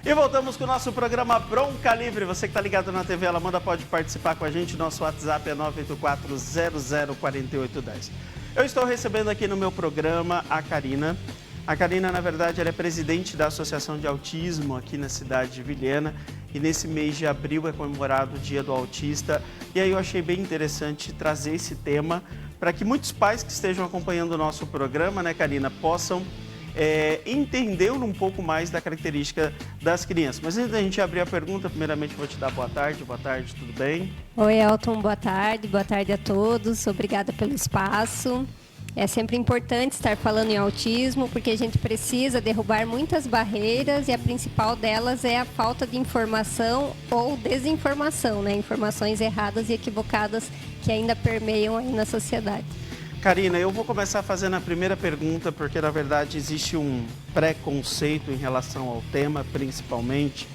E voltamos com o nosso programa Bronca Livre. Você que está ligado na TV Alamanda pode participar com a gente. Nosso WhatsApp é 984-004810. Eu estou recebendo aqui no meu programa a Karina. A Karina, na verdade, ela é presidente da Associação de Autismo aqui na cidade de Vilhena. E nesse mês de abril é comemorado o Dia do Autista. E aí eu achei bem interessante trazer esse tema para que muitos pais que estejam acompanhando o nosso programa, né, Karina, possam entender um pouco mais da característica das crianças. Mas antes da gente abrir a pergunta, primeiramente vou te dar boa tarde. Boa tarde, tudo bem? Oi, Elton, boa tarde a todos. Obrigada pelo espaço. É sempre importante estar falando em autismo, porque a gente precisa derrubar muitas barreiras e a principal delas é a falta de informação ou desinformação, né? Informações erradas e equivocadas que ainda permeiam aí na sociedade. Karina, eu vou começar fazendo a primeira pergunta, porque na verdade existe um preconceito em relação ao tema, principalmente,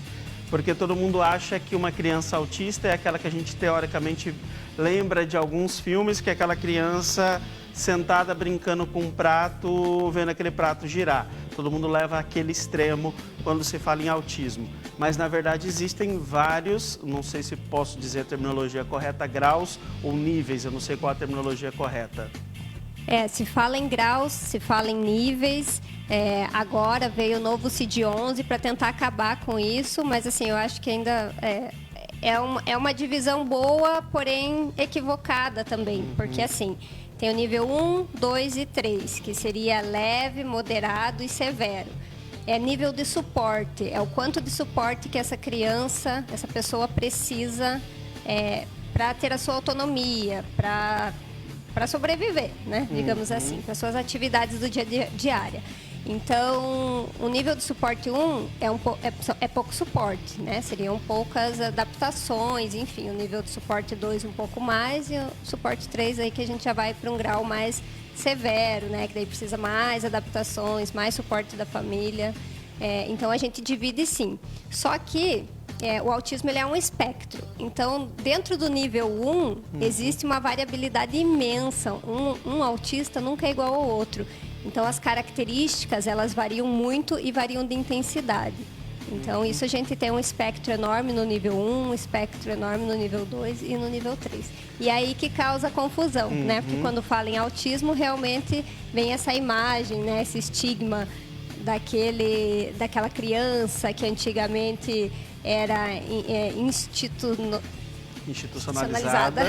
porque todo mundo acha que uma criança autista é aquela que a gente teoricamente lembra de alguns filmes, que é aquela criança sentada brincando com um prato, vendo aquele prato girar. Todo mundo leva aquele extremo quando se fala em autismo. Mas, na verdade, existem vários, não sei se posso dizer a terminologia correta, graus ou níveis, eu não sei qual a terminologia correta. Se fala em graus, se fala em níveis. Agora veio o novo CID-11 para tentar acabar com isso, mas assim, eu acho que ainda é uma divisão boa, porém equivocada também, porque assim, tem o nível 1, 2 e 3, que seria leve, moderado e severo. É nível de suporte, é o quanto de suporte que essa criança, essa pessoa precisa para ter a sua autonomia, para sobreviver, né? Digamos assim, para suas atividades do dia a dia diária. Então, o nível de suporte 1 é pouco suporte, né? Seriam poucas adaptações, enfim, o nível de suporte 2 um pouco mais e o suporte 3 aí que a gente já vai para um grau mais severo, né? Que daí precisa mais adaptações, mais suporte da família. Então, a gente divide sim. Só que o autismo ele é um espectro. Então, dentro do nível 1, existe uma variabilidade imensa. Um autista nunca é igual ao outro. Então, as características, elas variam muito e variam de intensidade. Então, isso a gente tem um espectro enorme no nível 1, um espectro enorme no nível 2 e no nível 3. E aí que causa confusão, né? Porque quando fala em autismo, realmente vem essa imagem, né? Esse estigma daquela criança que antigamente era institucionalizada.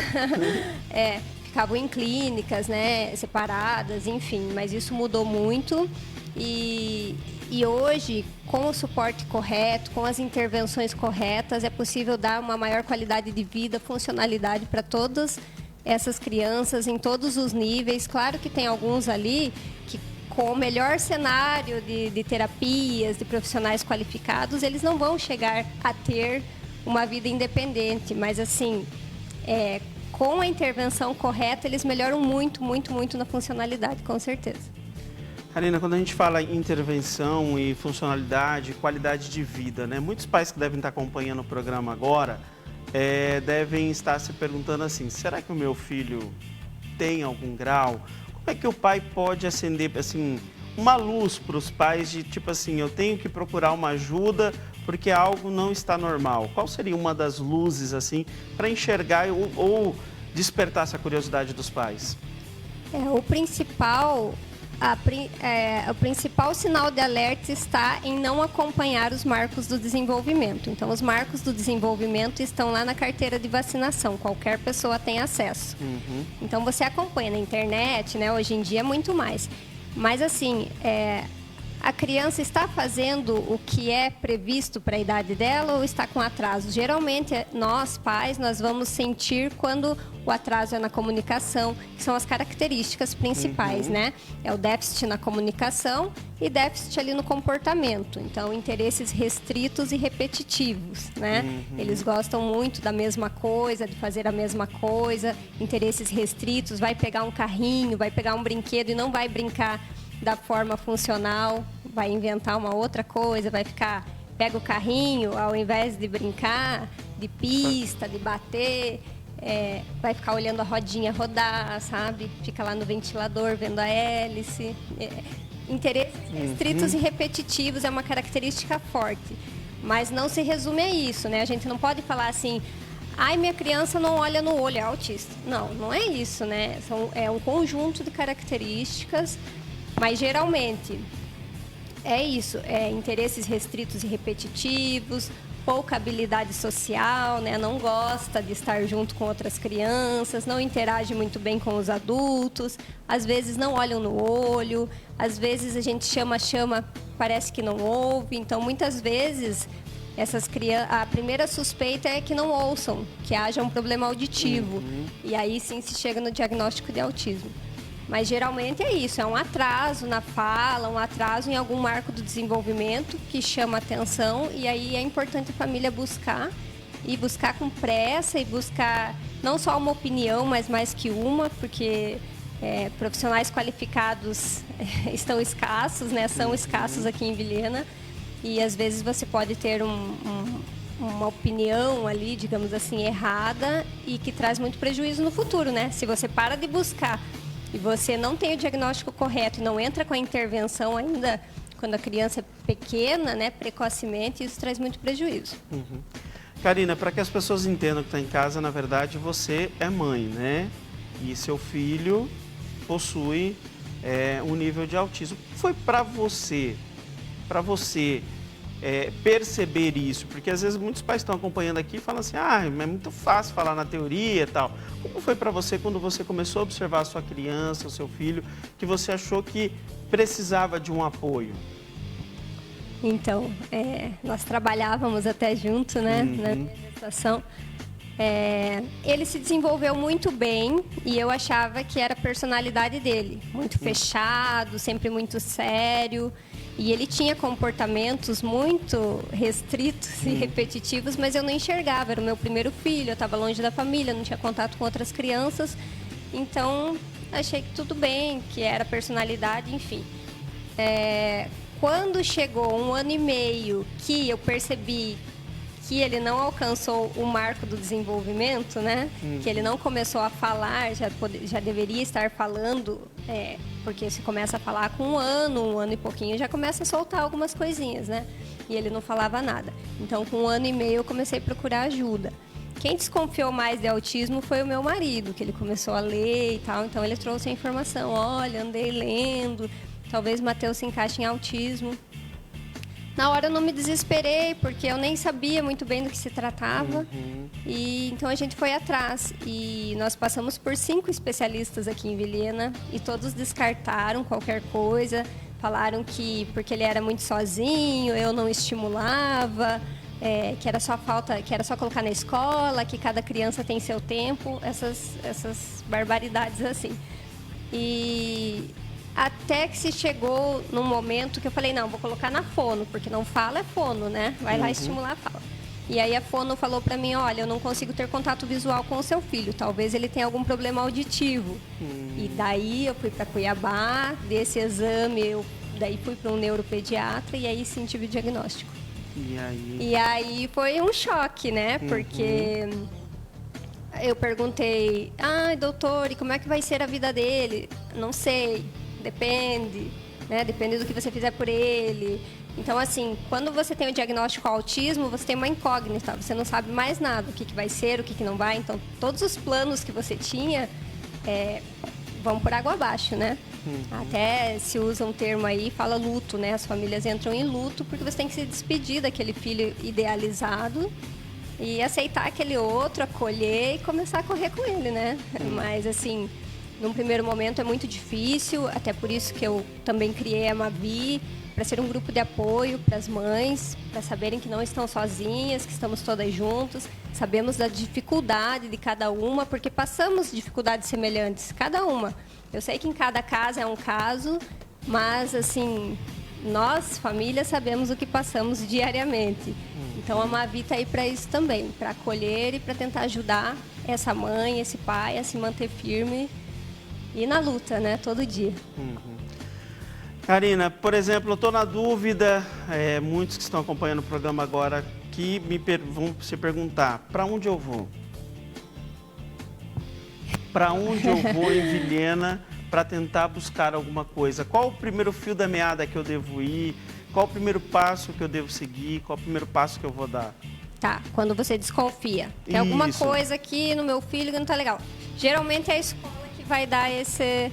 Ficavam em clínicas, né, separadas, enfim, mas isso mudou muito e hoje, com o suporte correto, com as intervenções corretas, é possível dar uma maior qualidade de vida, funcionalidade para todas essas crianças em todos os níveis. Claro que tem alguns ali que, com o melhor cenário de terapias, de profissionais qualificados, eles não vão chegar a ter uma vida independente, mas assim, com a intervenção correta, eles melhoram muito, muito, muito na funcionalidade, com certeza. Karina, quando a gente fala em intervenção e funcionalidade, qualidade de vida, né? Muitos pais que devem estar acompanhando o programa agora devem estar se perguntando assim, será que o meu filho tem algum grau? Como é que o pai pode acender assim, uma luz para os pais de tipo assim, eu tenho que procurar uma ajuda porque algo não está normal? Qual seria uma das luzes assim para enxergar ou despertar essa curiosidade dos pais? O principal sinal de alerta está em não acompanhar os marcos do desenvolvimento. Então, os marcos do desenvolvimento estão lá na carteira de vacinação. Qualquer pessoa tem acesso. Então, você acompanha na internet, né? Hoje em dia, muito mais. Mas, assim, a criança está fazendo o que é previsto para a idade dela ou está com atraso? Geralmente, nós, pais, nós vamos sentir quando o atraso é na comunicação, que são as características principais, né? É o déficit na comunicação e déficit ali no comportamento. Então, interesses restritos e repetitivos, né? Eles gostam muito da mesma coisa, de fazer a mesma coisa. Interesses restritos, vai pegar um carrinho, vai pegar um brinquedo e não vai brincar da forma funcional, vai inventar uma outra coisa, pega o carrinho, ao invés de brincar, de pista, de bater, vai ficar olhando a rodinha rodar, sabe? Fica lá no ventilador vendo a hélice. Interesses restritos e repetitivos é uma característica forte. Mas não se resume a isso, né? A gente não pode falar assim, ai, minha criança não olha no olho, é autista. Não, não é isso, né? É um conjunto de características, mas geralmente é isso, interesses restritos e repetitivos, pouca habilidade social, né? Não gosta de estar junto com outras crianças, não interage muito bem com os adultos, às vezes não olham no olho, às vezes a gente chama, parece que não ouve. Então, muitas vezes, a primeira suspeita é que não ouçam, que haja um problema auditivo. E aí sim se chega no diagnóstico de autismo. Mas geralmente é isso, é um atraso na fala, um atraso em algum marco do desenvolvimento que chama atenção, e aí é importante a família buscar com pressa, e buscar não só uma opinião, mas mais que uma, porque profissionais qualificados estão escassos, né? São escassos aqui em Vilhena, e às vezes você pode ter uma opinião ali, digamos assim, errada, e que traz muito prejuízo no futuro, né? Se você para de buscar e você não tem o diagnóstico correto e não entra com a intervenção ainda quando a criança é pequena, né, precocemente, isso traz muito prejuízo. Karina, para que as pessoas entendam que está em casa, na verdade, você é mãe, né? E seu filho possui um nível de autismo. Foi para você perceber isso? Porque às vezes muitos pais estão acompanhando aqui e falam assim, é muito fácil falar na teoria e tal. Como foi para você quando você começou a observar a sua criança, o seu filho, que você achou que precisava de um apoio? Então, nós trabalhávamos até junto, né, na minha gestação. Ele se desenvolveu muito bem e eu achava que era a personalidade dele. Muito fechado, sempre muito sério. E ele tinha comportamentos muito restritos e repetitivos, mas eu não enxergava. Era o meu primeiro filho, eu estava longe da família, não tinha contato com outras crianças. Então, achei que tudo bem, que era personalidade, enfim. Quando chegou 1 ano e meio que eu percebi que ele não alcançou o marco do desenvolvimento, né? Que ele não começou a falar, já deveria estar falando, porque se começa a falar com 1 ano e pouquinho, já começa a soltar algumas coisinhas, né? E ele não falava nada. Então, com 1 ano e meio, eu comecei a procurar ajuda. Quem desconfiou mais de autismo foi o meu marido, que ele começou a ler e tal, então ele trouxe a informação, olha, andei lendo, talvez Matheus se encaixe em autismo. Na hora eu não me desesperei, porque eu nem sabia muito bem do que se tratava. E então a gente foi atrás. E nós passamos por 5 especialistas aqui em Vilhena e todos descartaram qualquer coisa. Falaram que porque ele era muito sozinho, eu não estimulava, que era só colocar na escola, que cada criança tem seu tempo, essas barbaridades assim. E até que se chegou num momento que eu falei, não, vou colocar na fono, porque não fala é fono, né? Vai lá estimular a fala. E aí a fono falou pra mim, olha, eu não consigo ter contato visual com o seu filho, talvez ele tenha algum problema auditivo. E daí eu fui pra Cuiabá, desse exame, daí fui para um neuropediatra e aí sim tive o diagnóstico. E aí foi um choque, né? Porque eu perguntei, doutor, e como é que vai ser a vida dele? Não sei. Depende, né? Depende do que você fizer por ele. Então, assim, quando você tem o diagnóstico autismo, você tem uma incógnita, você não sabe mais nada, o que vai ser, o que não vai. Então, todos os planos que você tinha vão por água abaixo, né? Até se usa um termo aí, fala luto, né? As famílias entram em luto porque você tem que se despedir daquele filho idealizado e aceitar aquele outro, acolher e começar a correr com ele, né? Mas, assim, num primeiro momento é muito difícil, até por isso que eu também criei a Mavi, para ser um grupo de apoio para as mães, para saberem que não estão sozinhas, que estamos todas juntas, sabemos da dificuldade de cada uma, porque passamos dificuldades semelhantes, cada uma. Eu sei que em cada caso é um caso, mas, assim, nós, família, sabemos o que passamos diariamente. Então, a Mavi está aí para isso também, para acolher e para tentar ajudar essa mãe, esse pai a se manter firme e na luta, né, todo dia. Karina, por exemplo, eu estou na dúvida, muitos que estão acompanhando o programa agora, que vão se perguntar, para onde eu vou? Para onde eu vou em Vilhena para tentar buscar alguma coisa? Qual o primeiro fio da meada que eu devo ir? Qual o primeiro passo que eu devo seguir? Qual o primeiro passo que eu vou dar? Tá, quando você desconfia. Tem alguma coisa aqui no meu filho que não tá legal. Geralmente é a escola que vai dar esse...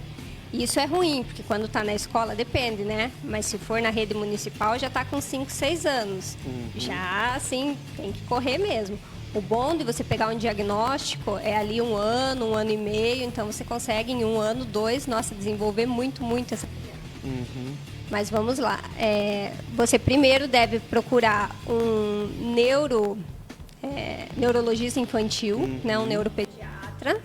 Isso é ruim, porque quando tá na escola, depende, né? Mas se for na rede municipal, já tá com 5, 6 anos. Já, assim, tem que correr mesmo. O bom de você pegar um diagnóstico é ali 1 ano, 1 ano e meio. Então, você consegue em 1 ano, 2, nossa, desenvolver muito essa criança. Mas vamos lá. Você primeiro deve procurar um neurologista infantil, né, um neuropediatra.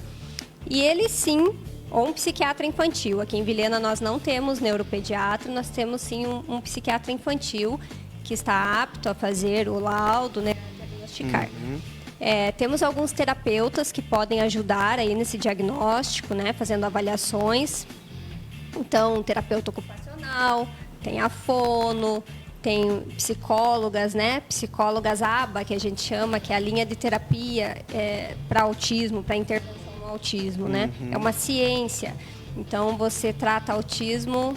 E ele sim, ou um psiquiatra infantil. Aqui em Vilhena nós não temos neuropediatra, nós temos sim um psiquiatra infantil que está apto a fazer o laudo, né, diagnosticar. Temos alguns terapeutas que podem ajudar aí nesse diagnóstico, né, fazendo avaliações. Então, terapeuta ocupacional, tem a fono, tem psicólogas, né? Psicólogas ABA, que a gente chama, que é a linha de terapia para autismo, para intervenção no autismo, né? É uma ciência. Então, você trata autismo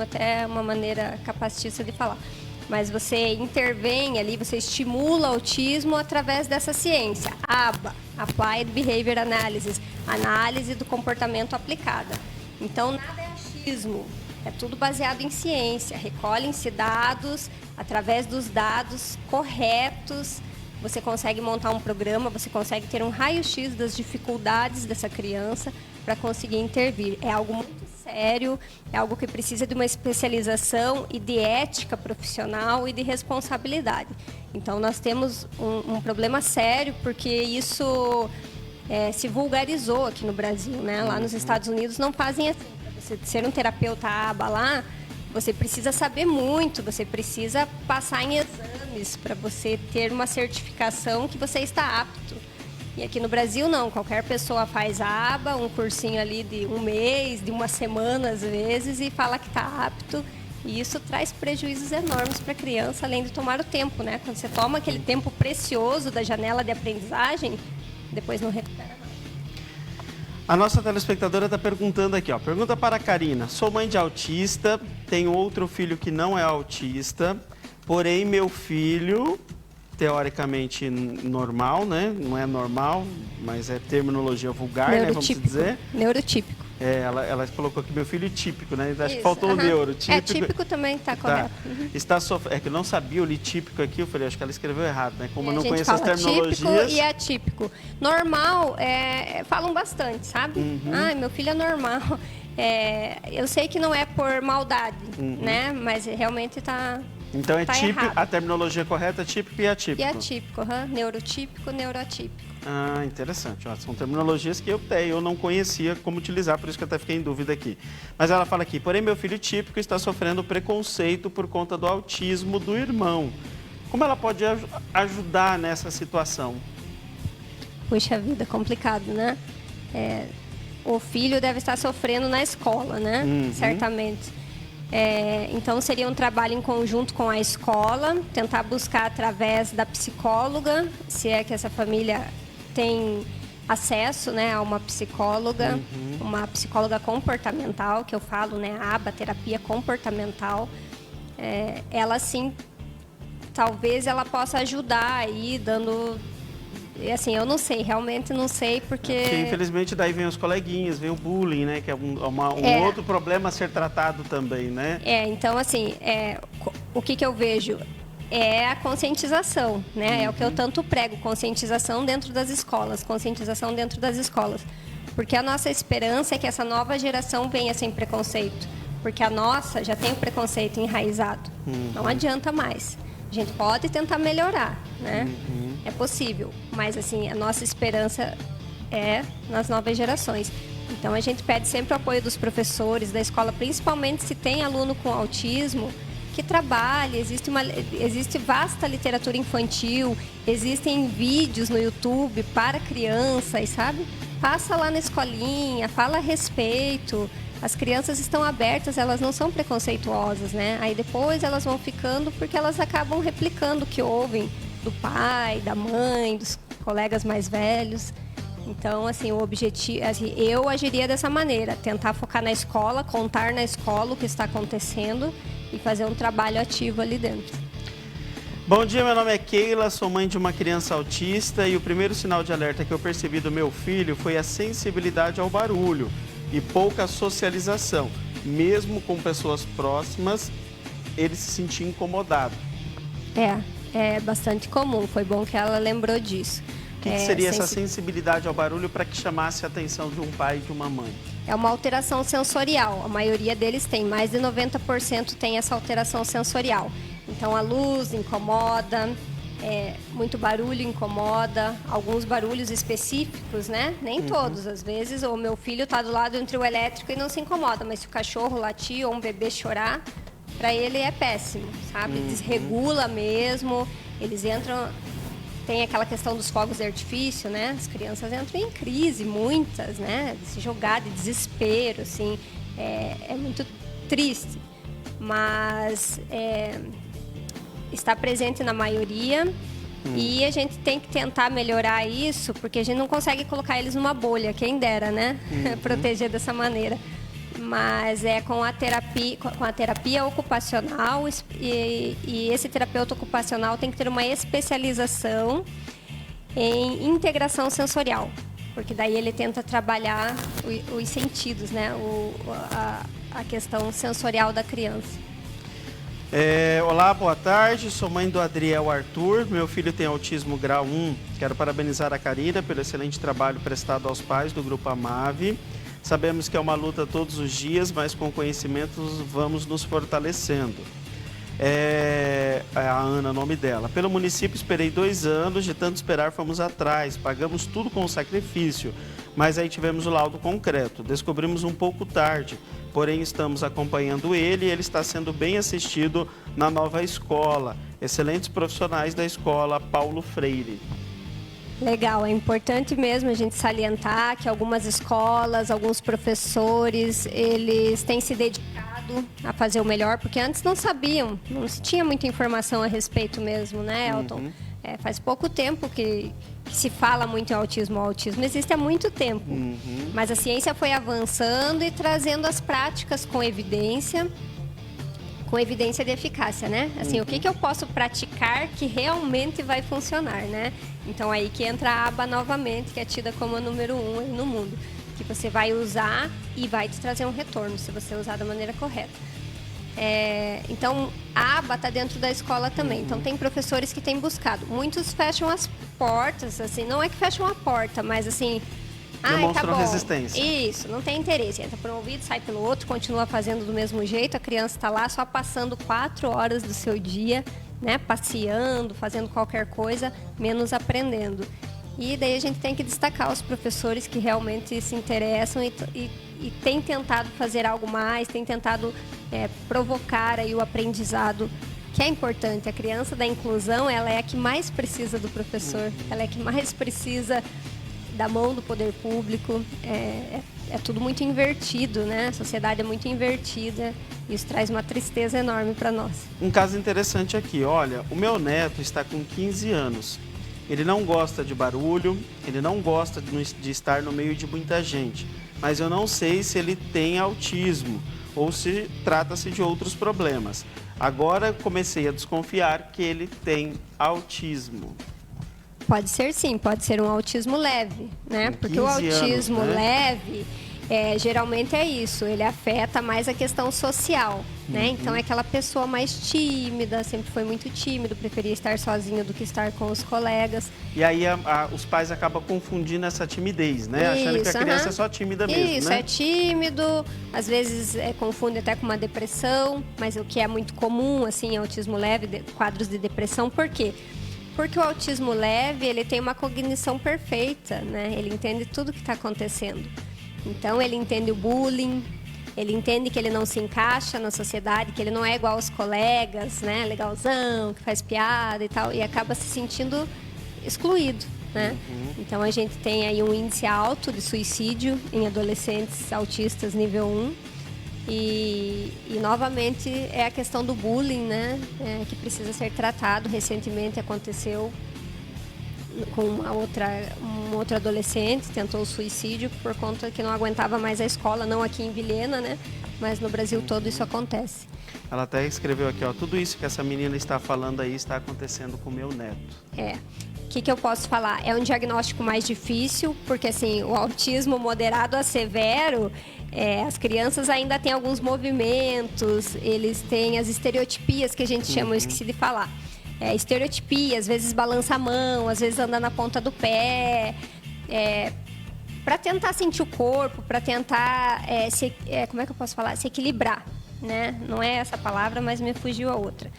até uma maneira capacitista de falar. Mas você intervém ali, você estimula o autismo através dessa ciência. ABA, Applied Behavior Analysis, análise do comportamento aplicada. Então, nada é achismo, é tudo baseado em ciência. Recolhem-se dados, através dos dados corretos, você consegue montar um programa, você consegue ter um raio-x das dificuldades dessa criança para conseguir intervir. É algo muito sério, é algo que precisa de uma especialização e de ética profissional e de responsabilidade. Então, nós temos um problema sério, porque isso... se vulgarizou aqui no Brasil, né? Lá nos Estados Unidos não fazem assim. Para você ser um terapeuta ABA lá, você precisa saber muito, você precisa passar em exames para você ter uma certificação que você está apto. E aqui no Brasil não, qualquer pessoa faz ABA, um cursinho ali de 1 mês, de 1 semana às vezes, e fala que está apto. E isso traz prejuízos enormes para a criança, além de tomar o tempo, né? Quando você toma aquele tempo precioso da janela de aprendizagem, depois não recupera nada. A nossa telespectadora está perguntando aqui, ó. Pergunta para a Karina. Sou mãe de autista, tenho outro filho que não é autista, porém meu filho, teoricamente normal, né? Não é normal, mas é terminologia vulgar, né? Vamos dizer. Neurotípico. Ela colocou aqui meu filho típico, né? Acho que faltou o neuro. Típico também está correto. Está sofrendo. É que eu não sabia, eu li típico aqui, eu falei, acho que ela escreveu errado, né? Como eu não conheço as terminologias. Típico e atípico. Normal, falam bastante, sabe? Meu filho é normal. Eu sei que não é por maldade, né? Mas realmente está. Então tá típico, errado. a terminologia correta é típico e atípico. E atípico, neurotípico, neuroatípico. Ah, interessante. Ó, são terminologias que eu não conhecia como utilizar, por isso que eu até fiquei em dúvida aqui. Mas ela fala aqui, porém meu filho típico está sofrendo preconceito por conta do autismo do irmão. Como ela pode ajudar nessa situação? Puxa vida, complicado, né? O filho deve estar sofrendo na escola, né? Certamente. Então, seria um trabalho em conjunto com a escola, tentar buscar através da psicóloga, se é que essa família tem acesso, né, a uma psicóloga comportamental, que eu falo, né, a ABA, terapia comportamental. Ela, sim, talvez ela possa ajudar aí, dando... Assim, eu não sei, realmente não sei, porque infelizmente daí vem os coleguinhas, vem o bullying, né? Que é um outro problema a ser tratado também, né? Então assim, o que eu vejo é a conscientização, né? É o que eu tanto prego, conscientização dentro das escolas, Porque a nossa esperança é que essa nova geração venha sem preconceito, porque a nossa já tem o preconceito enraizado, não adianta mais. A gente pode tentar melhorar, né? É possível, mas assim, a nossa esperança é nas novas gerações. Então a gente pede sempre o apoio dos professores, da escola, principalmente se tem aluno com autismo, que trabalhe, existe vasta literatura infantil, existem vídeos no YouTube para crianças, sabe? Passa lá na escolinha, fala a respeito. As crianças estão abertas, elas não são preconceituosas, né? Aí depois elas vão ficando porque elas acabam replicando o que ouvem do pai, da mãe, dos colegas mais velhos. Então, assim, o objetivo, assim, eu agiria dessa maneira, tentar focar na escola, contar na escola o que está acontecendo e fazer um trabalho ativo ali dentro. Bom dia, meu nome é Keila, sou mãe de uma criança autista e o primeiro sinal de alerta que eu percebi do meu filho foi a sensibilidade ao barulho e pouca socialização. Mesmo com pessoas próximas, ele se sentia incomodado. É bastante comum, foi bom que ela lembrou disso. O que seria essa sensibilidade ao barulho para que chamasse a atenção de um pai e de uma mãe? É uma alteração sensorial, a maioria deles tem, mais de 90% tem essa alteração sensorial. Então a luz incomoda, muito barulho incomoda, alguns barulhos específicos, né? Nem todos, às vezes o meu filho está do lado entre o elétrico e não se incomoda, mas se o cachorro latir ou um bebê chorar, para ele é péssimo, sabe? Desregula mesmo, eles entram... Tem aquela questão dos fogos de artifício, né? As crianças entram em crise, muitas, né? De se jogar de desespero, assim. É muito triste, mas está presente na maioria e a gente tem que tentar melhorar isso, porque a gente não consegue colocar eles numa bolha, quem dera, né? Proteger dessa maneira. Mas com a terapia ocupacional e esse terapeuta ocupacional tem que ter uma especialização em integração sensorial, porque daí ele tenta trabalhar os sentidos, né? A questão sensorial da criança. Olá, boa tarde, sou mãe do Adriel Arthur, meu filho tem autismo grau 1. Quero parabenizar a Karina pelo excelente trabalho prestado aos pais do Grupo Amave. Sabemos que é uma luta todos os dias, mas com conhecimentos vamos nos fortalecendo. A Ana, o nome dela. Pelo município esperei 2 anos, de tanto esperar fomos atrás, pagamos tudo com sacrifício, mas aí tivemos o laudo concreto. Descobrimos um pouco tarde, porém estamos acompanhando ele e ele está sendo bem assistido na nova escola. Excelentes profissionais da escola Paulo Freire. Legal, é importante mesmo a gente salientar que algumas escolas, alguns professores, eles têm se dedicado a fazer o melhor, porque antes não sabiam, não se tinha muita informação a respeito mesmo, né, Elton? Faz pouco tempo que se fala muito em autismo. O autismo existe há muito tempo, mas a ciência foi avançando e trazendo as práticas com evidência de eficácia, né? Assim, o que eu posso praticar que realmente vai funcionar, né? Então, aí que entra a aba novamente, que é tida como a número 1 no mundo, que você vai usar e vai te trazer um retorno, se você usar da maneira correta. Então, a aba está dentro da escola também. Então, tem professores que têm buscado. Muitos fecham as portas, assim, não é que fecham a porta, mas assim... Demonstram tá bom. resistência. Isso, não tem interesse. Entra por um ouvido, sai pelo outro, continua fazendo do mesmo jeito. A criança está lá só passando 4 horas do seu dia, né? Passeando, fazendo qualquer coisa, menos aprendendo. E daí a gente tem que destacar os professores que realmente se interessam e têm tentado fazer algo mais, têm tentado provocar aí o aprendizado, que é importante. A criança da inclusão, ela é a que mais precisa do professor, ela é a que mais precisa da mão do poder público. É tudo muito invertido, né? A sociedade é muito invertida e isso traz uma tristeza enorme para nós. Um caso interessante aqui, olha, o meu neto está com 15 anos. Ele não gosta de barulho, ele não gosta de estar no meio de muita gente, mas eu não sei se ele tem autismo ou se trata-se de outros problemas. Agora comecei a desconfiar que ele tem autismo. Pode ser sim, pode ser um autismo leve, né? Porque o autismo leve, geralmente é isso, ele afeta mais a questão social, né? Então é aquela pessoa mais tímida, sempre foi muito tímido, preferia estar sozinho do que estar com os colegas. E aí os pais acabam confundindo essa timidez, né? Isso, achando que a criança é só tímida mesmo, isso, né? é tímido, às vezes confunde até com uma depressão, mas o que é muito comum, assim, autismo leve, quadros de depressão, por quê? Porque o autismo leve, ele tem uma cognição perfeita, né? Ele entende tudo o que está acontecendo. Então, ele entende o bullying, ele entende que ele não se encaixa na sociedade, que ele não é igual aos colegas, né? Legalzão, que faz piada e tal, e acaba se sentindo excluído, né? Então, a gente tem aí um índice alto de suicídio em adolescentes autistas nível 1. E novamente é a questão do bullying, né? Que precisa ser tratado. Recentemente aconteceu com um outro adolescente, tentou suicídio por conta que não aguentava mais a escola, não aqui em Vilhena, né? Mas no Brasil todo isso acontece. Ela até escreveu aqui, ó, tudo isso que essa menina está falando aí está acontecendo com o meu neto. O que eu posso falar? É um diagnóstico mais difícil, porque assim, o autismo moderado a severo, as crianças ainda têm alguns movimentos, eles têm as estereotipias que a gente chama, eu esqueci de falar. Estereotipia, às vezes balança a mão, às vezes anda na ponta do pé, para tentar sentir o corpo, para tentar, como é que eu posso falar? Se equilibrar, né? Não é essa palavra, mas me fugiu a outra.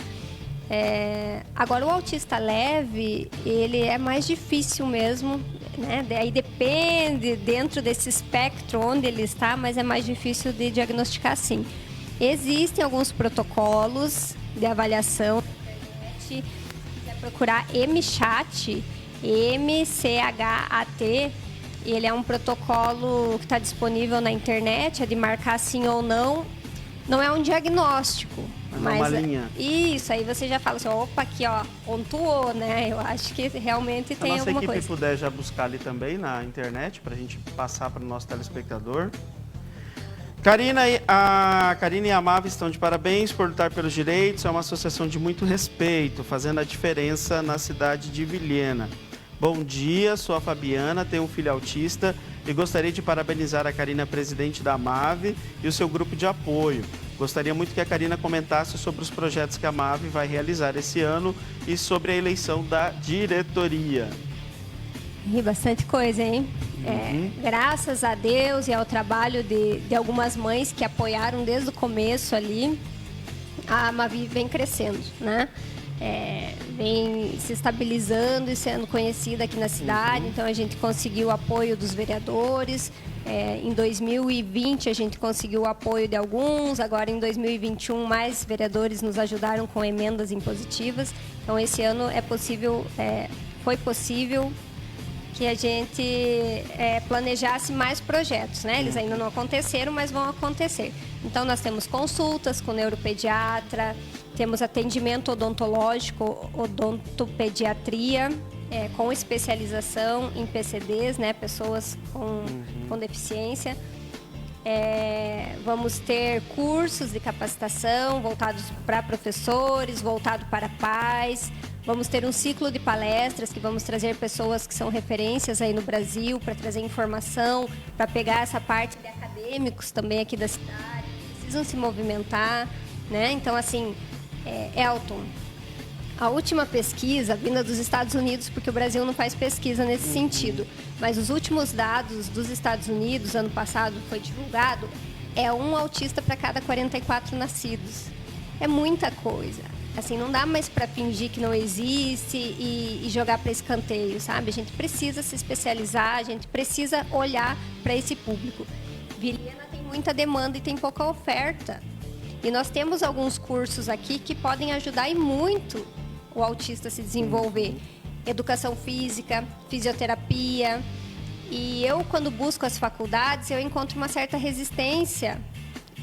Agora, o autista leve, ele é mais difícil mesmo, né? Aí depende dentro desse espectro onde ele está, mas é mais difícil de diagnosticar sim. Existem alguns protocolos de avaliação. Se quiser procurar MChat, MCHAT, ele é um protocolo que está disponível na internet, é de marcar sim ou não. Não é um diagnóstico, mas uma linha. Isso, aí você já fala assim, opa, aqui ó, pontuou, né? Eu acho que realmente tem alguma coisa. Se a nossa equipe puder já buscar ali também na internet, para a gente passar para o nosso telespectador. A Karina e a Mava estão de parabéns por lutar pelos direitos. É uma associação de muito respeito, fazendo a diferença na cidade de Vilhena. Bom dia, sou a Fabiana, tenho um filho autista e gostaria de parabenizar a Karina, presidente da MAVE, e o seu grupo de apoio. Gostaria muito que a Karina comentasse sobre os projetos que a MAVE vai realizar esse ano e sobre a eleição da diretoria. Bastante coisa, hein? Graças a Deus e ao trabalho de algumas mães que apoiaram desde o começo ali, a MAVE vem crescendo, né? Vem se estabilizando e sendo conhecida aqui na cidade. Então a gente conseguiu o apoio dos vereadores. Em 2020 a gente conseguiu o apoio de alguns. Agora em 2021 mais vereadores nos ajudaram com emendas impositivas. Então esse ano foi possível que a gente planejasse mais projetos, né? Eles ainda não aconteceram, mas vão acontecer. Então nós temos consultas com neuropediatra, temos atendimento odontológico, odontopediatria, com especialização em PCDs, né? Pessoas com deficiência. Vamos ter cursos de capacitação voltados para professores, voltado para pais. Vamos ter um ciclo de palestras que vamos trazer pessoas que são referências aí no Brasil para trazer informação, para pegar essa parte de acadêmicos também aqui da cidade, que precisam se movimentar, né? Então, assim, Elton, a última pesquisa vinda dos Estados Unidos, porque o Brasil não faz pesquisa nesse sentido, mas os últimos dados dos Estados Unidos, ano passado foi divulgado, é um autista para cada 44 nascidos. É muita coisa. Assim, não dá mais para fingir que não existe e jogar para escanteio, sabe? A gente precisa se especializar, a gente precisa olhar para esse público. Vilhena tem muita demanda e tem pouca oferta. E nós temos alguns cursos aqui que podem ajudar e muito o autista a se desenvolver. Educação física, fisioterapia. E eu, quando busco as faculdades, eu encontro uma certa resistência,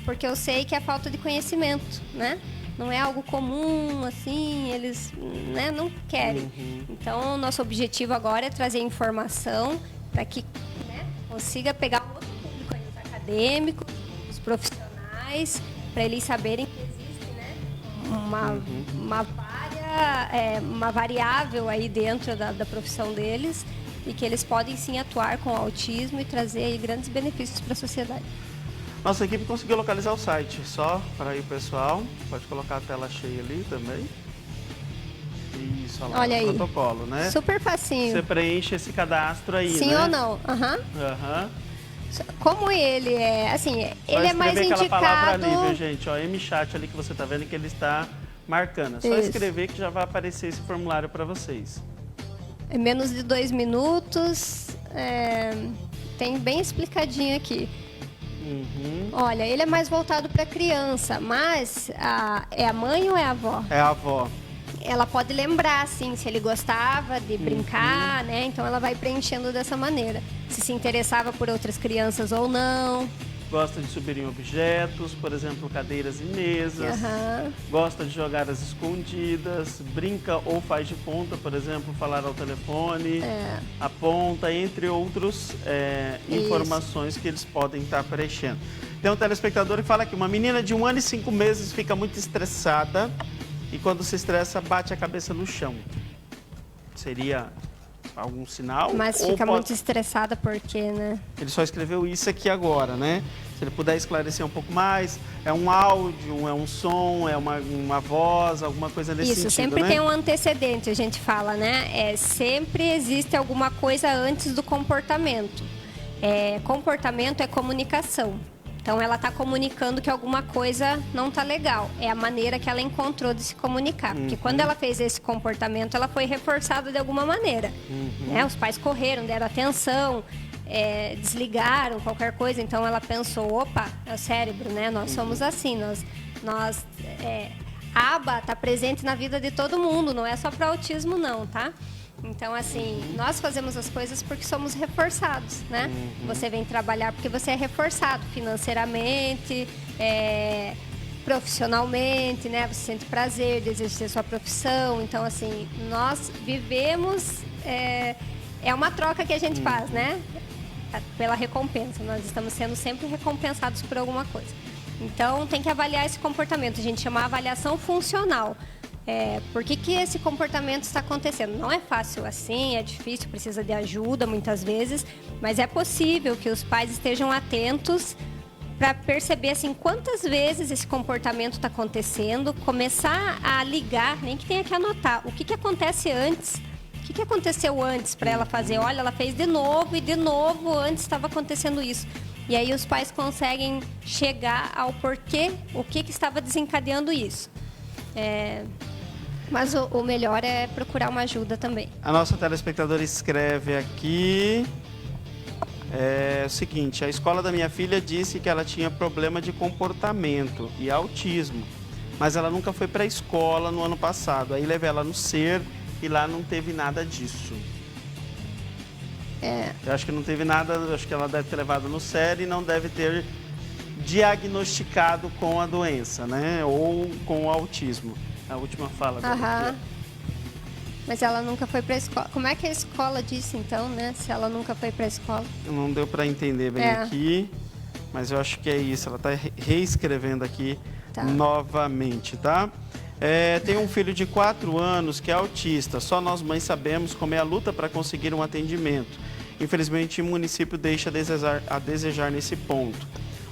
porque eu sei que é falta de conhecimento, né? Não é algo comum, assim, eles, né, não querem. Então, o nosso objetivo agora é trazer informação para que, né, consiga pegar um outro público aí, os acadêmicos, os profissionais, para eles saberem que existe, né, uma variável aí dentro da profissão deles e que eles podem sim atuar com o autismo e trazer aí grandes benefícios para a sociedade. Nossa equipe conseguiu localizar o site, só para aí o pessoal, pode colocar a tela cheia ali também. Isso, olha aí, o protocolo, né? Super facinho. Você preenche esse cadastro aí, sim, né? ou não? Como ele é, assim, ele é mais indicado... aquela palavra ali, viu, gente? Ó, MChat ali que você tá vendo que ele está marcando. É só escrever que já vai aparecer esse formulário para vocês. É menos de 2 minutos, tem bem explicadinho aqui. Olha, ele é mais voltado para criança, mas é a mãe ou é a avó? É a avó. Ela pode lembrar, assim, se ele gostava de brincar, né? Então ela vai preenchendo dessa maneira. Se interessava por outras crianças ou não. Gosta de subir em objetos, por exemplo, cadeiras e mesas. Gosta de jogar às escondidas, brinca ou faz de ponta, por exemplo, falar ao telefone, aponta, entre outros informações que eles podem estar preenchendo. Tem um telespectador que fala que uma menina de 1 ano e 5 meses fica muito estressada e quando se estressa bate a cabeça no chão. Seria algum sinal? Mas fica muito estressada porque, né? Ele só escreveu isso aqui agora, né? Se ele puder esclarecer um pouco mais, é um áudio, é um som, é uma voz, alguma coisa nesse sentido, isso, sempre né? tem um antecedente, a gente fala, né? Sempre existe alguma coisa antes do comportamento. Comportamento é comunicação. Então, ela está comunicando que alguma coisa não está legal. É a maneira que ela encontrou de se comunicar. Porque quando ela fez esse comportamento, ela foi reforçada de alguma maneira. Né? Os pais correram, deram atenção, desligaram qualquer coisa. Então, ela pensou, opa, é o cérebro, né? Nós somos assim. A aba está presente na vida de todo mundo, não é só para autismo, não, tá? Então, assim, nós fazemos as coisas porque somos reforçados, né? Você vem trabalhar porque você é reforçado financeiramente, profissionalmente, né? Você sente prazer de exercer sua profissão. Então, assim, nós vivemos... É uma troca que a gente faz, né? Pela recompensa. Nós estamos sendo sempre recompensados por alguma coisa. Então, tem que avaliar esse comportamento. A gente chama de avaliação funcional. Por que esse comportamento está acontecendo? Não é fácil assim, é difícil, precisa de ajuda muitas vezes, mas é possível que os pais estejam atentos para perceber assim, quantas vezes esse comportamento está acontecendo, começar a ligar, nem que tenha que anotar, o que acontece antes, o que aconteceu antes para ela fazer, olha, ela fez de novo e de novo, antes estava acontecendo isso. E aí os pais conseguem chegar ao porquê, o que estava desencadeando isso. Mas o melhor é procurar uma ajuda também. A nossa telespectadora escreve aqui o seguinte: a escola da minha filha disse que ela tinha problema de comportamento e autismo, mas ela nunca foi para a escola no ano passado. Aí levei ela no SER e lá não teve nada disso. Eu acho que não teve nada, acho que ela deve ter levado no SER e não deve ter diagnosticado com a doença, né? Ou com o autismo. A última fala dela. Mas ela nunca foi para a escola. Como é que a escola disse, então, né? Se ela nunca foi para a escola. Não deu para entender bem aqui, mas eu acho que é isso. Ela está reescrevendo aqui novamente, tá? Tem um filho de 4 anos que é autista. Só nós mães sabemos como é a luta para conseguir um atendimento. Infelizmente, o município deixa a desejar nesse ponto.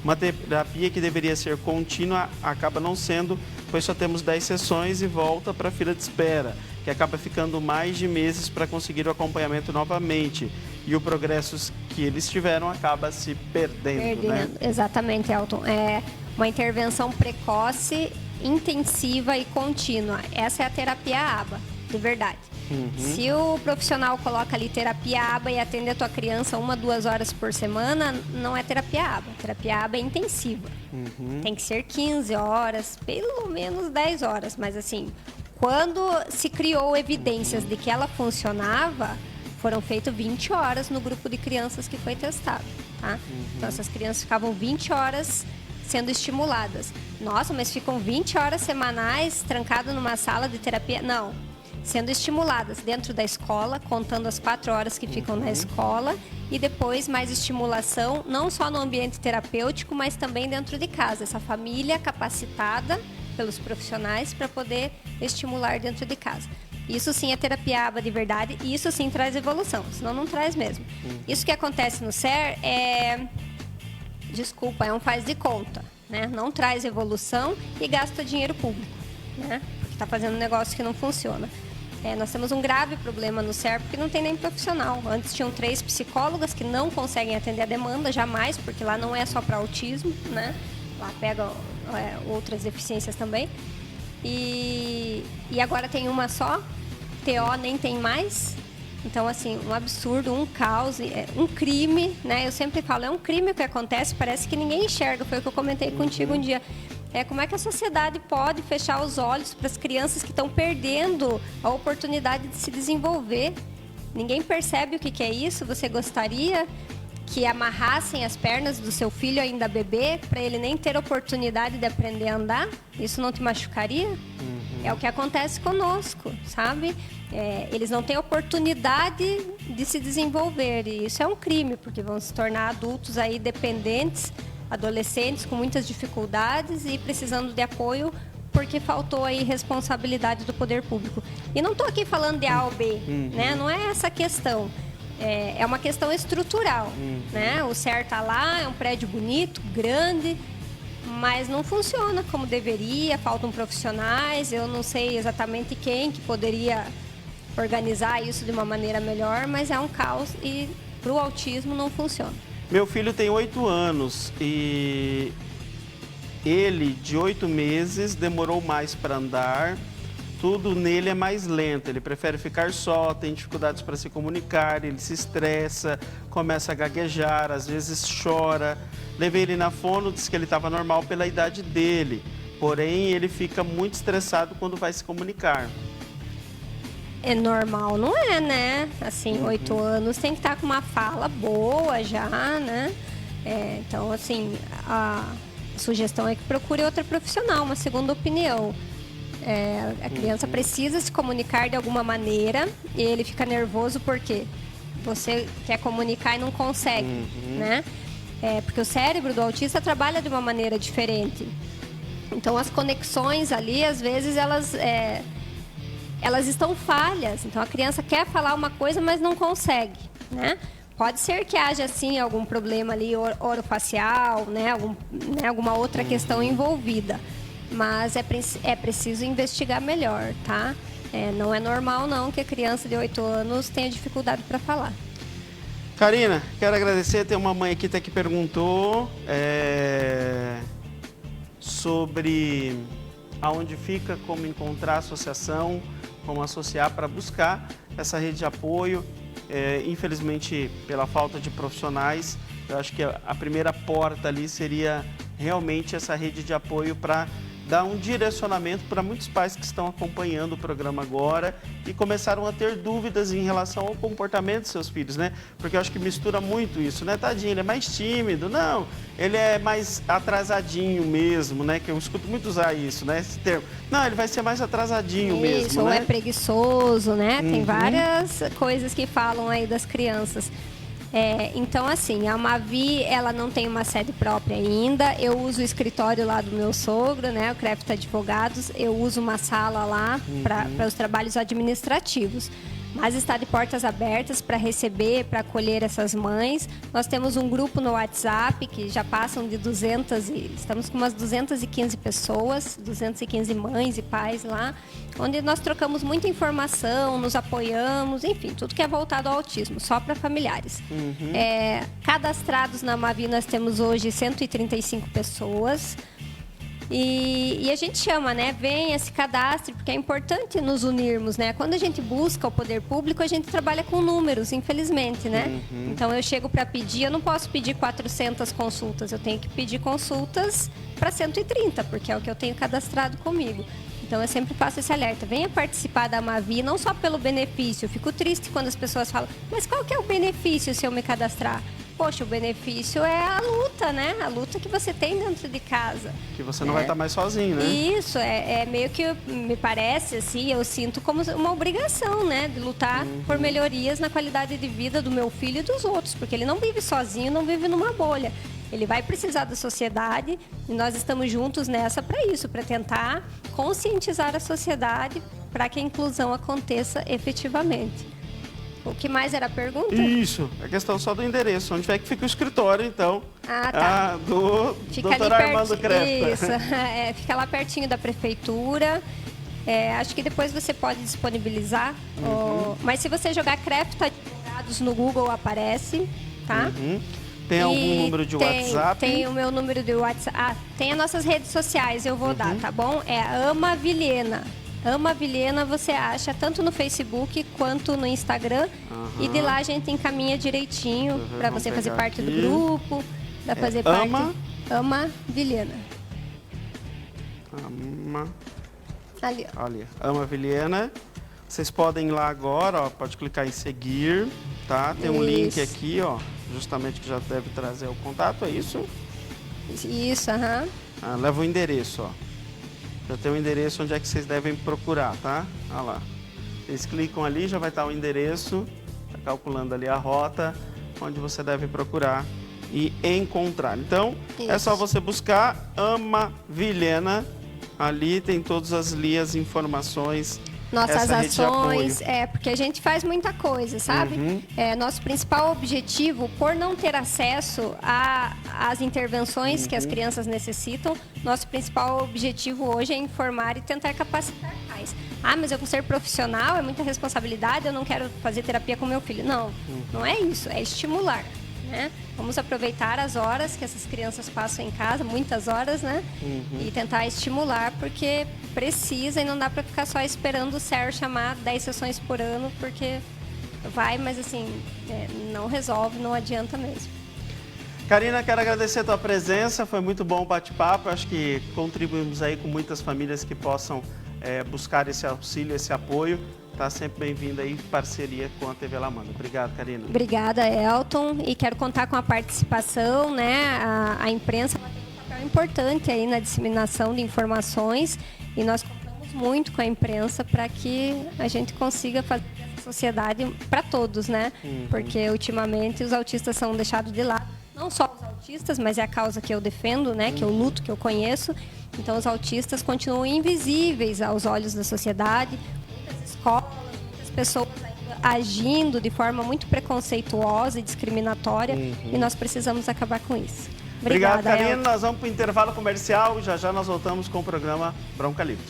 Uma terapia que deveria ser contínua acaba não sendo, pois só temos 10 sessões e volta para a fila de espera, que acaba ficando mais de meses para conseguir o acompanhamento novamente. E o progresso que eles tiveram acaba se perdendo. Né? Exatamente, Elton. É uma intervenção precoce, intensiva e contínua. Essa é a terapia ABA, de verdade. Se o profissional coloca ali terapia ABA e atende a tua criança 1, 2 horas por semana, não é terapia ABA. Terapia ABA é intensiva. Tem que ser 15 horas, pelo menos 10 horas. Mas assim, quando se criou evidências de que ela funcionava, foram feitas 20 horas no grupo de crianças que foi testado. Tá? Então essas crianças ficavam 20 horas sendo estimuladas. Nossa, mas ficam 20 horas semanais trancadas numa sala de terapia? Não. Sendo estimuladas dentro da escola, contando as 4 horas que ficam na escola e depois mais estimulação, não só no ambiente terapêutico, mas também dentro de casa. Essa família capacitada pelos profissionais para poder estimular dentro de casa. Isso sim é terapia ABA de verdade e isso sim traz evolução, senão não traz mesmo. Isso que acontece no SER é um faz de conta, né? Não traz evolução e gasta dinheiro público, né? Porque está fazendo um negócio que não funciona. Nós temos um grave problema no SER porque não tem nem profissional. Antes tinham 3 psicólogas que não conseguem atender a demanda, jamais, porque lá não é só para autismo, né? Lá pega outras deficiências também. E agora tem uma só, TO nem tem mais. Então, assim, um absurdo, um caos, um crime, né? Eu sempre falo, é um crime o que acontece, parece que ninguém enxerga. Foi o que eu comentei contigo um dia. Como é que a sociedade pode fechar os olhos para as crianças que estão perdendo a oportunidade de se desenvolver? Ninguém percebe o que é isso? Você gostaria que amarrassem as pernas do seu filho ainda bebê para ele nem ter oportunidade de aprender a andar? Isso não te machucaria? É o que acontece conosco, sabe? Eles não têm oportunidade de se desenvolver e isso é um crime, porque vão se tornar adultos aí dependentes adolescentes com muitas dificuldades e precisando de apoio porque faltou aí responsabilidade do poder público. E não estou aqui falando de A ou B, né? Não é essa a questão. É uma questão estrutural, né? O CER está lá, é um prédio bonito, grande, mas não funciona como deveria, faltam profissionais, eu não sei exatamente quem que poderia organizar isso de uma maneira melhor, mas é um caos e para o autismo não funciona. Meu filho tem 8 anos e ele, de 8 meses, demorou mais para andar. Tudo nele é mais lento, ele prefere ficar só, tem dificuldades para se comunicar, ele se estressa, começa a gaguejar, às vezes chora. Levei ele na fono, disse que ele estava normal pela idade dele, porém ele fica muito estressado quando vai se comunicar. É normal, não é, né? Assim, 8 anos tem que estar com uma fala boa já, né? Então, assim, a sugestão é que procure outra profissional, uma segunda opinião. A criança precisa se comunicar de alguma maneira e ele fica nervoso porque você quer comunicar e não consegue, né? Porque o cérebro do autista trabalha de uma maneira diferente. Então, as conexões ali, às vezes, elas estão falhas. Então, a criança quer falar uma coisa, mas não consegue, né? Pode ser que haja, sim, algum problema ali orofacial, né? Alguma outra questão envolvida. Mas é preciso investigar melhor, tá? Não é normal, não, que a criança de 8 anos tenha dificuldade para falar. Karina, quero agradecer. Tem uma mãe aqui que perguntou sobre aonde fica, como encontrar a associação, como associar para buscar essa rede de apoio. Infelizmente, pela falta de profissionais, eu acho que a primeira porta ali seria realmente essa rede de apoio para dar um direcionamento para muitos pais que estão acompanhando o programa agora e começaram a ter dúvidas em relação ao comportamento dos seus filhos, né? Porque eu acho que mistura muito isso, né? Tadinho, ele é mais tímido. Não, ele é mais atrasadinho mesmo, né? Que eu escuto muito usar isso, né? Esse termo. Não, ele vai ser mais atrasadinho mesmo, isso, ou né? é preguiçoso, né? Tem várias coisas que falam aí das crianças. Então, assim, a Mavi, ela não tem uma sede própria ainda. Eu uso o escritório lá do meu sogro, né? O Crefft Advogados. Eu uso uma sala lá para os trabalhos administrativos. Mas está de portas abertas para receber, para acolher essas mães. Nós temos um grupo no WhatsApp que já passam de 200 estamos com umas 215 pessoas, 215 mães e pais lá, onde nós trocamos muita informação, nos apoiamos, enfim, tudo que é voltado ao autismo, só para familiares. Cadastrados na Mavi nós temos hoje 135 pessoas. E a gente chama, né? Venha, se cadastre, porque é importante nos unirmos, né? Quando a gente busca o poder público, a gente trabalha com números, infelizmente, né? Então, eu chego para pedir, eu não posso pedir 400 consultas, eu tenho que pedir consultas para 130, porque é o que eu tenho cadastrado comigo. Então, eu sempre faço esse alerta. Venha participar da Mavi, não só pelo benefício. Eu fico triste quando as pessoas falam, mas qual que é o benefício se eu me cadastrar? Poxa, o benefício é a luta, né? A luta que você tem dentro de casa. Que você não vai estar mais sozinho, né? Isso, é meio que, me parece, assim, eu sinto como uma obrigação, né? De lutar por melhorias na qualidade de vida do meu filho e dos outros. Porque ele não vive sozinho, não vive numa bolha. Ele vai precisar da sociedade e nós estamos juntos nessa para isso, para tentar conscientizar a sociedade para que a inclusão aconteça efetivamente. O que mais era a pergunta? Isso, a questão só do endereço. Onde é que fica o escritório, então? Tá. Do Dr. Armando Crefft. Isso, fica lá pertinho da prefeitura. Acho que depois você pode disponibilizar. Mas se você jogar Crefft Advogados no Google, aparece, tá? Tem algum número de WhatsApp? Tem o meu número de WhatsApp. Tem as nossas redes sociais, eu vou dar, tá bom? É Ama Vilhena. Ama Vilhena você acha tanto no Facebook quanto no Instagram. E de lá a gente encaminha direitinho para você fazer parte do grupo, para fazer parte. Ama Vilhena. Ali, Ama Vilhena. Vocês podem ir lá agora, ó, pode clicar em seguir, tá? Tem um link aqui, ó, justamente que já deve trazer o contato, é isso? Isso, leva o endereço, ó. Já tem o endereço onde é que vocês devem procurar, tá? Olha lá. Vocês clicam ali, já vai estar o endereço. Tá calculando ali a rota, onde você deve procurar e encontrar. Então, é Isso. só você buscar Ama Vilhena, ali tem todas as linhas, informações, Nossas essa rede de ações, apoio. porque a gente faz muita coisa, sabe? Nosso principal objetivo, por não ter acesso às intervenções que as crianças necessitam, nosso principal objetivo hoje é informar e tentar capacitar pais. Ah, mas eu vou ser profissional, é muita responsabilidade, eu não quero fazer terapia com meu filho. Não, não é isso, é estimular. Né? Vamos aproveitar as horas que essas crianças passam em casa, muitas horas, né? E tentar estimular, porque precisa e não dá para ficar só esperando o CER chamar 10 sessões por ano, porque vai, mas assim, não resolve, não adianta mesmo. Karina, quero agradecer a tua presença, foi muito bom o bate-papo, acho que contribuímos aí com muitas famílias que possam buscar esse auxílio, esse apoio. Está sempre bem-vinda aí, parceria com a TV Lamanda. Obrigado, Karina. Obrigada, Elton. E quero contar com a participação, né? A imprensa tem um papel importante aí na disseminação de informações e nós contamos muito com a imprensa para que a gente consiga fazer essa sociedade para todos, né? Porque ultimamente os autistas são deixados de lado. Não só os autistas, mas é a causa que eu defendo, né? Que eu luto, que eu conheço. Então os autistas continuam invisíveis aos olhos da sociedade. Escolas, muitas pessoas ainda agindo de forma muito preconceituosa e discriminatória e nós precisamos acabar com isso. Obrigado, Karina. Elton. Nós vamos para o intervalo comercial e já nós voltamos com o programa Bronca Livre.